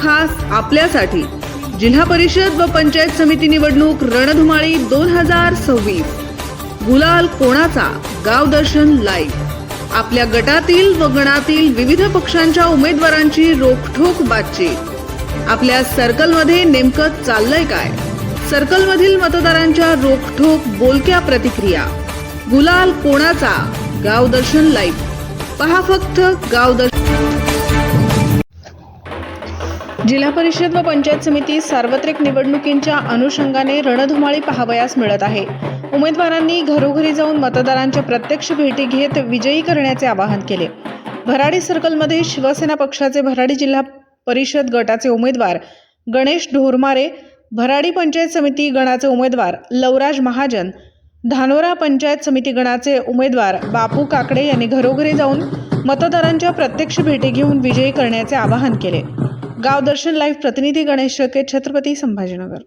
खास आपल्यासाठी जिल्हा परिषद व पंचायत समिती निवडणूक रणधुमाळी 2026। गुलाल कोणाचा? गाव दर्शन लाईव्ह। आपल्या गटातील व गणातील विविध पक्षांच्या उमेदवारांची रोखठोक बातचीत। आपल्या सर्कलमध्ये नेमकं चाललंय काय? सर्कलमधील मतदारांच्या रोखठोक बोलक्या प्रतिक्रिया। गुलाल कोणाचा? गाव दर्शन लाईव्ह। पहा फक्त गाव दर्शन। जिल्हा परिषद व पंचायत समिती सार्वत्रिक निवडणुकींच्या अनुषंगाने रणधुमाळी पाहावयास मिळत आहे। उमेदवारांनी घरोघरी जाऊन मतदारांच्या प्रत्यक्ष भेटी घेत विजयी करण्याचे आवाहन केले। भराडी सर्कलमध्ये शिवसेना पक्षाचे भराडी जिल्हा परिषद गटाचे उमेदवार गणेश ढोरमारे, भराडी पंचायत समिती गणाचे उमेदवार लवराज महाजन, धानोरा पंचायत समिती गणाचे उमेदवार बापू काकडे यांनी घरोघरी जाऊन मतदारांच्या प्रत्यक्ष भेटी घेऊन विजयी करण्याचे आवाहन केले। गाव दर्शन लाईव्ह प्रतिनिधी गणेश शेळके, छत्रपती संभाजीनगर।